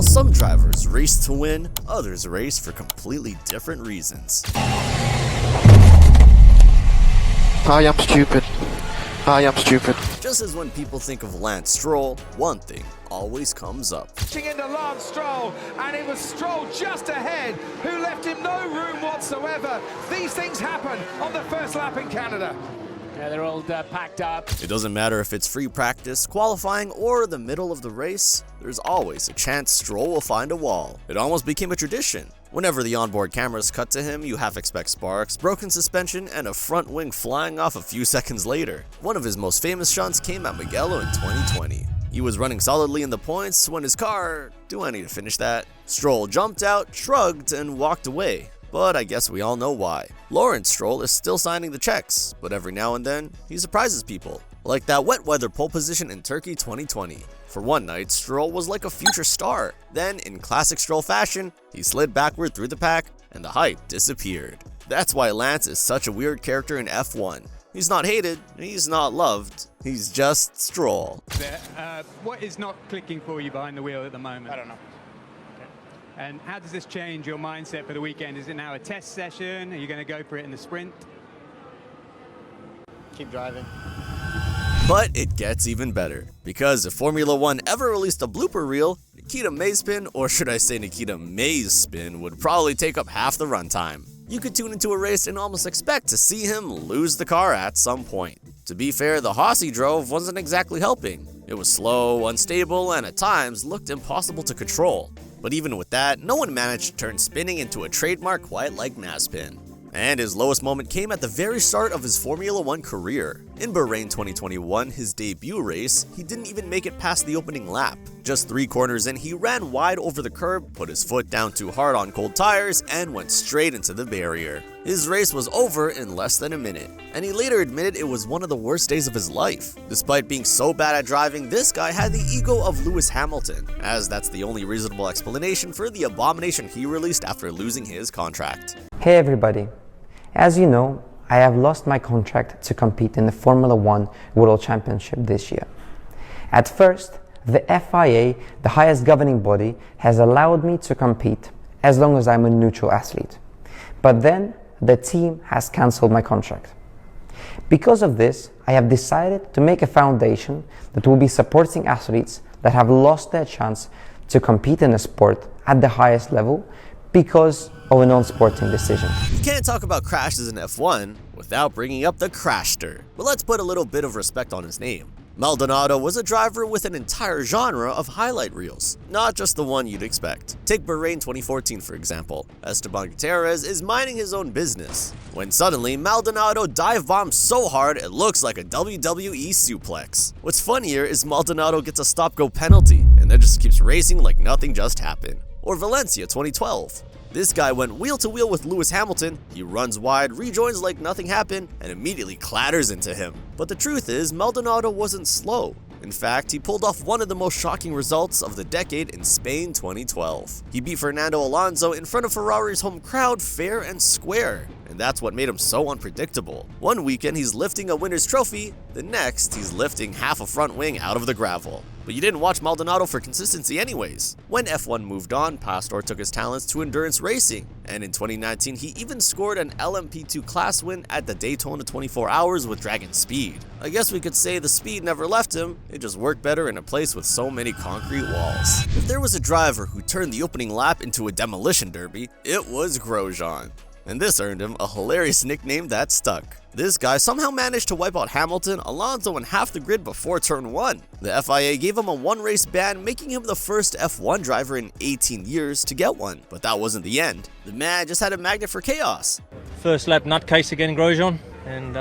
some drivers race to win, others race for completely different reasons. I am stupid. I am stupid. Just as when people think of Lance Stroll, one thing always comes up. Into Lance Stroll, and it was Stroll just ahead who left him no room whatsoever. These things happen on the first lap in Canada. Yeah, they're all packed up. It doesn't matter if it's free practice, qualifying, or the middle of the race, there's always a chance Stroll will find a wall. It almost became a tradition. Whenever the onboard cameras cut to him, you half expect sparks, broken suspension, and a front wing flying off a few seconds later. One of his most famous shunts came at Mugello in 2020. He was running solidly in the points when his car... Do I need to finish that? Stroll jumped out, shrugged, and walked away. But I guess we all know why. Lawrence Stroll is still signing the checks, but every now and then, he surprises people. Like that wet weather pole position in Turkey 2020. For one night, Stroll was like a future star. Then, in classic Stroll fashion, he slid backward through the pack, and the hype disappeared. That's why Lance is such a weird character in F1. He's not hated, he's not loved, he's just Stroll. What is not clicking for you behind the wheel at the moment? I don't know. And how does this change your mindset for the weekend? Is it now a test session? Are you going to go for it in the sprint? Keep driving. But it gets even better, because if Formula 1 ever released a blooper reel, Nikita Mazepin, or should I say Nikita Mazepin, would probably take up half the runtime. You could tune into a race and almost expect to see him lose the car at some point. To be fair, the Haas he drove wasn't exactly helping. It was slow, unstable, and at times looked impossible to control. But even with that, no one managed to turn spinning into a trademark quite like Mazepin. And his lowest moment came at the very start of his Formula 1 career. In Bahrain 2021, his debut race, he didn't even make it past the opening lap. Just 3 corners in, he ran wide over the curb, put his foot down too hard on cold tires, and went straight into the barrier. His race was over in less than a minute, and he later admitted it was one of the worst days of his life. Despite being so bad at driving, this guy had the ego of Lewis Hamilton, as that's the only reasonable explanation for the abomination he released after losing his contract. Hey everybody. As you know, I have lost my contract to compete in the Formula 1 World Championship this year. At first, the FIA, the highest governing body, has allowed me to compete as long as I'm a neutral athlete. But then, the team has cancelled my contract. Because of this, I have decided to make a foundation that will be supporting athletes that have lost their chance to compete in a sport at the highest level because of a non-sporting decision. You can't talk about crashes in F1 without bringing up the Crashster, but let's put a little bit of respect on his name. Maldonado was a driver with an entire genre of highlight reels, not just the one you'd expect. Take Bahrain 2014 for example. Esteban Gutierrez is minding his own business, when suddenly Maldonado dive bombs so hard it looks like a WWE suplex. What's funnier is Maldonado gets a stop-go penalty, and then just keeps racing like nothing just happened. Or Valencia 2012. This guy went wheel to wheel with Lewis Hamilton, he runs wide, rejoins like nothing happened, and immediately clatters into him. But the truth is, Maldonado wasn't slow. In fact, he pulled off one of the most shocking results of the decade in Spain 2012. He beat Fernando Alonso in front of Ferrari's home crowd fair and square, and that's what made him so unpredictable. One weekend he's lifting a winner's trophy, the next he's lifting half a front wing out of the gravel. But you didn't watch Maldonado for consistency anyways. When F1 moved on, Pastor took his talents to endurance racing, and in 2019 he even scored an LMP2 class win at the Daytona 24 Hours with Dragon Speed. I guess we could say the speed never left him, it just worked better in a place with so many concrete walls. If there was a driver who turned the opening lap into a demolition derby, it was Grosjean. And this earned him a hilarious nickname that stuck. This guy somehow managed to wipe out Hamilton, Alonso, and half the grid before turn 1. The FIA gave him a 1-race ban, making him the first F1 driver in 18 years to get one. But that wasn't the end. The man just had a magnet for chaos. First lap nutcase again, Grosjean, and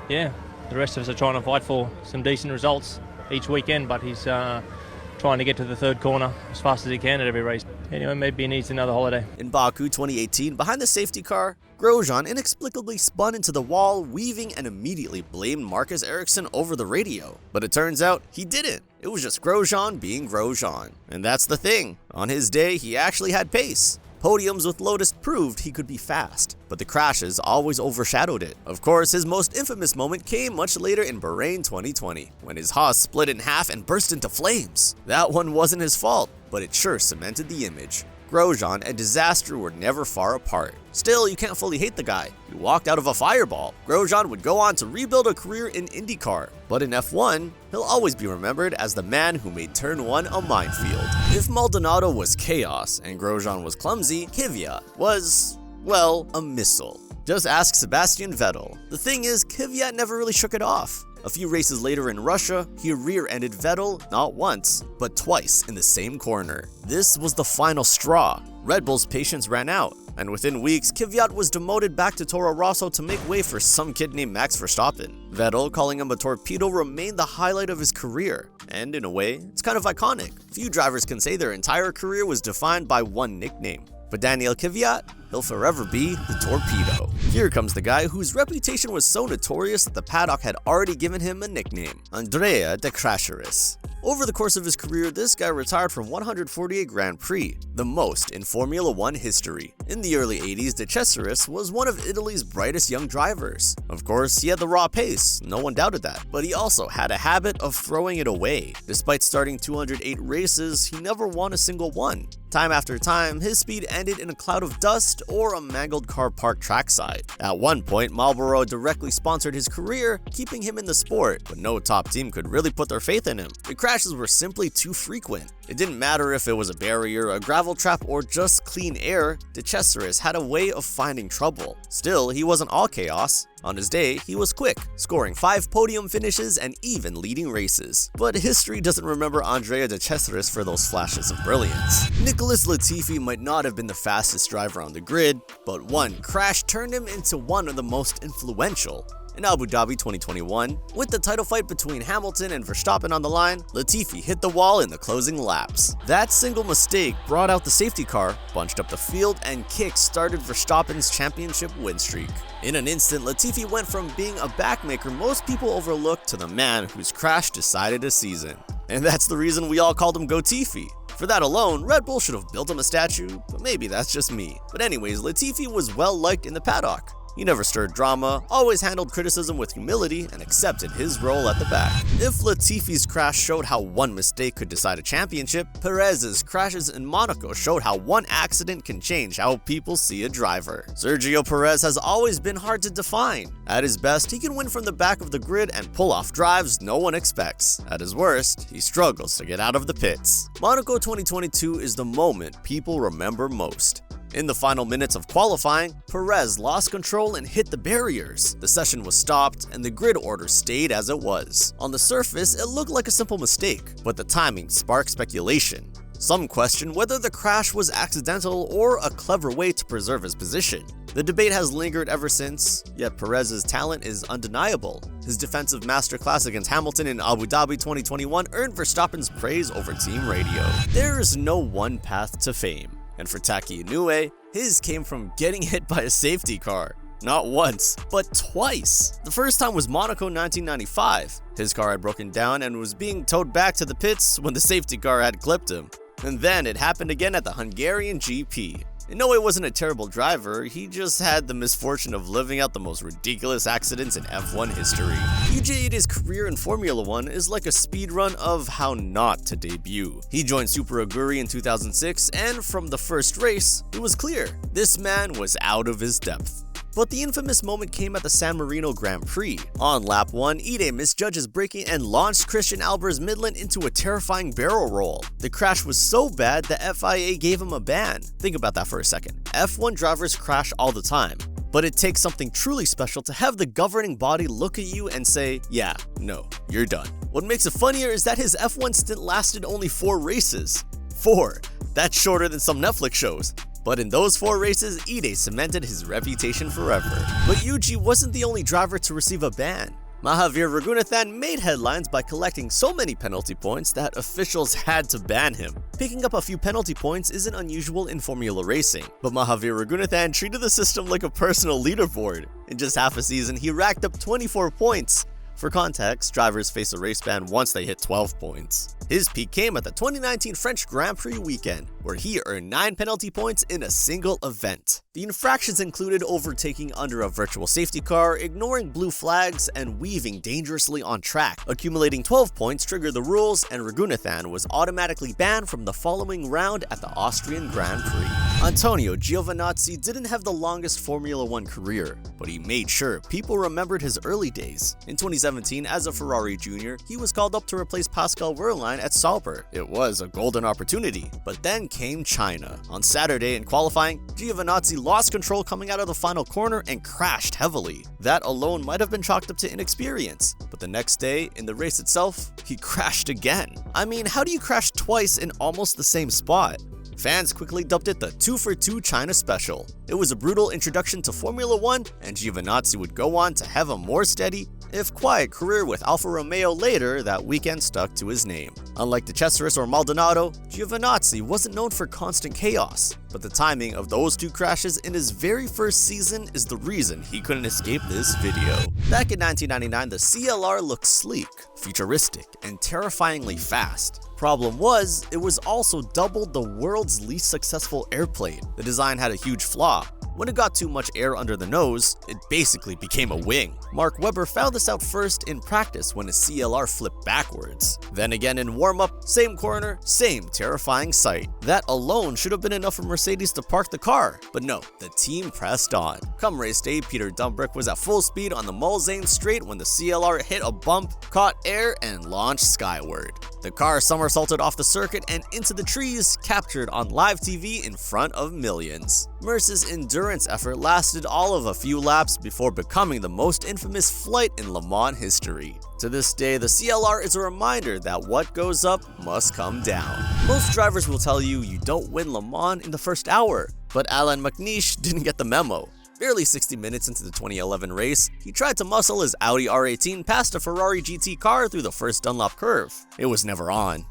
yeah, the rest of us are trying to fight for some decent results each weekend, but he's trying to get to the third corner as fast as he can at every race. Anyway, maybe he needs another holiday. In Baku 2018, behind the safety car, Grosjean inexplicably spun into the wall, weaving, and immediately blamed Marcus Ericsson over the radio. But it turns out he didn't. It was just Grosjean being Grosjean. And that's the thing. On his day, he actually had pace. Podiums with Lotus proved he could be fast, but the crashes always overshadowed it. Of course, his most infamous moment came much later in Bahrain 2020, when his Haas split in half and burst into flames. That one wasn't his fault, but it sure cemented the image. Grosjean and disaster were never far apart. Still, you can't fully hate the guy. He walked out of a fireball. Grosjean would go on to rebuild a career in IndyCar, but in F1, he'll always be remembered as the man who made Turn 1 a minefield. If Maldonado was chaos and Grosjean was clumsy, Kvyat was, well, a missile. Just ask Sebastian Vettel. The thing is, Kvyat never really shook it off. A few races later in Russia, he rear-ended Vettel not once, but twice in the same corner. This was the final straw. Red Bull's patience ran out, and within weeks, Kvyat was demoted back to Toro Rosso to make way for some kid named Max Verstappen. Vettel, calling him a torpedo, remained the highlight of his career, and in a way, it's kind of iconic. Few drivers can say their entire career was defined by one nickname. But Daniil Kvyat, he'll forever be the torpedo. Here comes the guy whose reputation was so notorious that the paddock had already given him a nickname, Andrea De Cesaris. Over the course of his career, this guy retired from 148 Grand Prix, the most in Formula 1 history. In the early 80s, De Cesaris was one of Italy's brightest young drivers. Of course, he had the raw pace, no one doubted that, but he also had a habit of throwing it away. Despite starting 208 races, he never won a single one. Time after time, his speed ended in a cloud of dust or a mangled car parked trackside. At one point, Marlboro directly sponsored his career, keeping him in the sport, but no top team could really put their faith in him. The crashes were simply too frequent. It didn't matter if it was a barrier, a gravel trap, or just clean air, De Cesaris had a way of finding trouble. Still, he wasn't all chaos. On his day, he was quick, scoring 5 podium finishes and even leading races. But history doesn't remember Andrea De Cesaris for those flashes of brilliance. Nicholas Latifi might not have been the fastest driver on the grid, but one crash turned him into one of the most influential. In Abu Dhabi 2021, with the title fight between Hamilton and Verstappen on the line, Latifi hit the wall in the closing laps. That single mistake brought out the safety car, bunched up the field, and kick-started Verstappen's championship win streak. In an instant, Latifi went from being a backmaker most people overlooked to the man whose crash decided a season. And that's the reason we all called him Gotifi. For that alone, Red Bull should have built him a statue, but maybe that's just me. But anyways, Latifi was well liked in the paddock. He never stirred drama, always handled criticism with humility, and accepted his role at the back. If Latifi's crash showed how one mistake could decide a championship, Perez's crashes in Monaco showed how one accident can change how people see a driver. Sergio Perez has always been hard to define. At his best, he can win from the back of the grid and pull off drives no one expects. At his worst, he struggles to get out of the pits. Monaco 2022 is the moment people remember most. In the final minutes of qualifying, Perez lost control and hit the barriers. The session was stopped, and the grid order stayed as it was. On the surface, it looked like a simple mistake, but the timing sparked speculation. Some question whether the crash was accidental or a clever way to preserve his position. The debate has lingered ever since, yet Perez's talent is undeniable. His defensive masterclass against Hamilton in Abu Dhabi 2021 earned Verstappen's praise over team radio. There is no one path to fame. And for Taki Inoue, his came from getting hit by a safety car. Not once, but twice. The first time was Monaco 1995. His car had broken down and was being towed back to the pits when the safety car had clipped him. And then it happened again at the Hungarian GP. Inoue wasn't a terrible driver, he just had the misfortune of living out the most ridiculous accidents in F1 history. Yuji Ide's career in Formula 1 is like a speedrun of how not to debut. He joined Super Aguri in 2006, and from the first race, it was clear this man was out of his depth. But the infamous moment came at the San Marino Grand Prix. On lap 1, Ide misjudged braking and launched Christian Albert's Midland into a terrifying barrel roll. The crash was so bad the FIA gave him a ban. Think about that for a second. F1 drivers crash all the time, but it takes something truly special to have the governing body look at you and say, yeah, no, you're done. What makes it funnier is that his F1 stint lasted only 4 races. 4. That's shorter than some Netflix shows. But in those 4 races, Ide cemented his reputation forever. But Yuji wasn't the only driver to receive a ban. Mahavir Raghunathan made headlines by collecting so many penalty points that officials had to ban him. Picking up a few penalty points isn't unusual in Formula racing, but Mahavir Raghunathan treated the system like a personal leaderboard. In just half a season, he racked up 24 points. For context, drivers face a race ban once they hit 12 points. His peak came at the 2019 French Grand Prix weekend, where he earned 9 penalty points in a single event. The infractions included overtaking under a virtual safety car, ignoring blue flags, and weaving dangerously on track. Accumulating 12 points triggered the rules, and Raghunathan was automatically banned from the following round at the Austrian Grand Prix. Antonio Giovinazzi didn't have the longest Formula One career, but he made sure people remembered his early days. In 2017, as a Ferrari junior, he was called up to replace Pascal Wehrlein at Sauber. It was a golden opportunity, but then came China. On Saturday in qualifying, Giovinazzi lost control coming out of the final corner and crashed heavily. That alone might have been chalked up to inexperience, but the next day, in the race itself, he crashed again. I mean, how do you crash twice in almost the same spot? Fans quickly dubbed it the 2 for 2 China Special. It was a brutal introduction to Formula One, and Giovinazzi would go on to have a more steady, if quiet, career with Alfa Romeo later that weekend stuck to his name. Unlike De Cesaris or Maldonado, Giovinazzi wasn't known for constant chaos, but the timing of those two crashes in his very first season is the reason he couldn't escape this video. Back in 1999, the CLR looked sleek, futuristic, and terrifyingly fast. Problem was, it was also doubled the world's least successful airplane. The design had a huge flaw. When it got too much air under the nose, it basically became a wing. Mark Webber found this out first in practice when his CLR flipped backwards. Then again in warm-up, same corner, same terrifying sight. That alone should have been enough for Mercedes to park the car, but no, the team pressed on. Come race day, Peter Dumbrick was at full speed on the Mulsanne straight when the CLR hit a bump, caught air, and launched skyward. The car somersaulted off the circuit and into the trees, captured on live TV in front of millions. Merce's endurance effort lasted all of a few laps before becoming the most infamous flight in Le Mans history. To this day, the CLR is a reminder that what goes up must come down. Most drivers will tell you you don't win Le Mans in the first hour, but Allan McNish didn't get the memo. Barely 60 minutes into the 2011 race, he tried to muscle his Audi R18 past a Ferrari GT car through the first Dunlop curve. It was never on.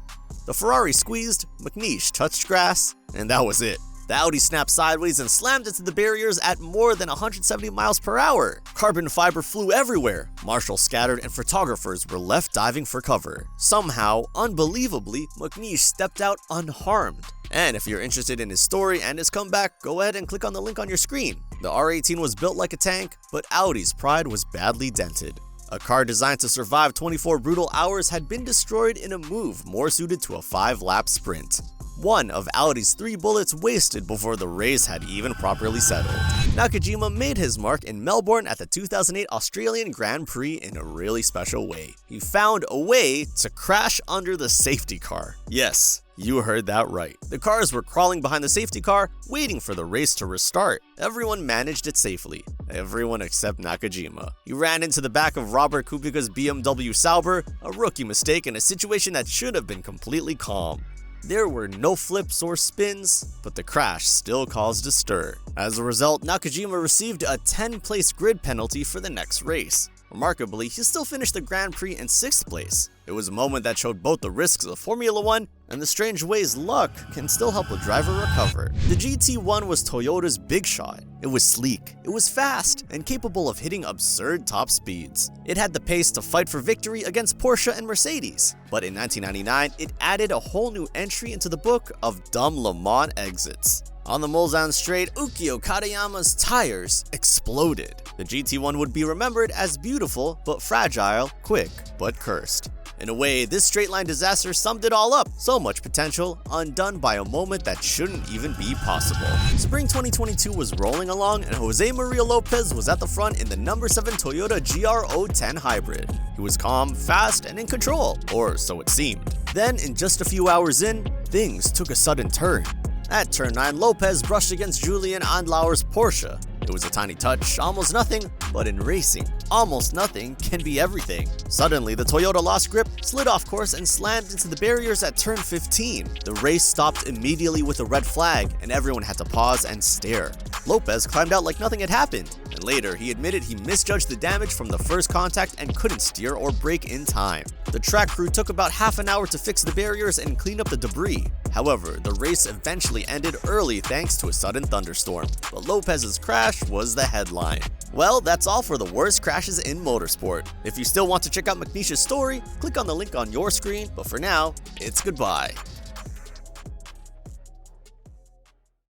The Ferrari squeezed, McNish touched grass, and that was it. The Audi snapped sideways and slammed into the barriers at more than 170 miles per hour. Carbon fiber flew everywhere. Marshals scattered and photographers were left diving for cover. Somehow, unbelievably, McNish stepped out unharmed. And if you're interested in his story and his comeback, go ahead and click on the link on your screen. The R18 was built like a tank, but Audi's pride was badly dented. A car designed to survive 24 brutal hours had been destroyed in a move more suited to a 5-lap sprint. One of Audi's 3 bullets wasted before the race had even properly settled. Nakajima made his mark in Melbourne at the 2008 Australian Grand Prix in a really special way. He found a way to crash under the safety car. Yes, you heard that right. The cars were crawling behind the safety car, waiting for the race to restart. Everyone managed it safely. Everyone except Nakajima. He ran into the back of Robert Kubica's BMW Sauber, a rookie mistake in a situation that should have been completely calm. There were no flips or spins, but the crash still caused a stir. As a result, Nakajima received a 10-place grid penalty for the next race. Remarkably, he still finished the Grand Prix in 6th place. It was a moment that showed both the risks of Formula One and the strange ways luck can still help a driver recover. The GT1 was Toyota's big shot. It was sleek, it was fast, and capable of hitting absurd top speeds. It had the pace to fight for victory against Porsche and Mercedes. But in 1999, it added a whole new entry into the book of dumb Le Mans exits. On the Mulsanne straight, Ukyo Katayama's tires exploded. The GT1 would be remembered as beautiful but fragile, quick but cursed. In a way, this straight-line disaster summed it all up. So much potential, undone by a moment that shouldn't even be possible. Spring 2022 was rolling along and Jose Maria Lopez was at the front in the number 7 Toyota GR010 Hybrid. He was calm, fast, and in control, or so it seemed. Then, in just a few hours in, things took a sudden turn. At turn 9, Lopez brushed against Julian Andlauer's Porsche. It was a tiny touch, almost nothing, but in racing, almost nothing can be everything. Suddenly, the Toyota lost grip, slid off course, and slammed into the barriers at turn 15. The race stopped immediately with a red flag, and everyone had to pause and stare. Lopez climbed out like nothing had happened, and later he admitted he misjudged the damage from the first contact and couldn't steer or brake in time. The track crew took about half an hour to fix the barriers and clean up the debris. However, the race eventually ended early thanks to a sudden thunderstorm, but Lopez's crash was the headline. Well, that's all for the worst crash crashes in motorsport. If you still want to check out McNish's story, click on the link on your screen, but for now, it's goodbye.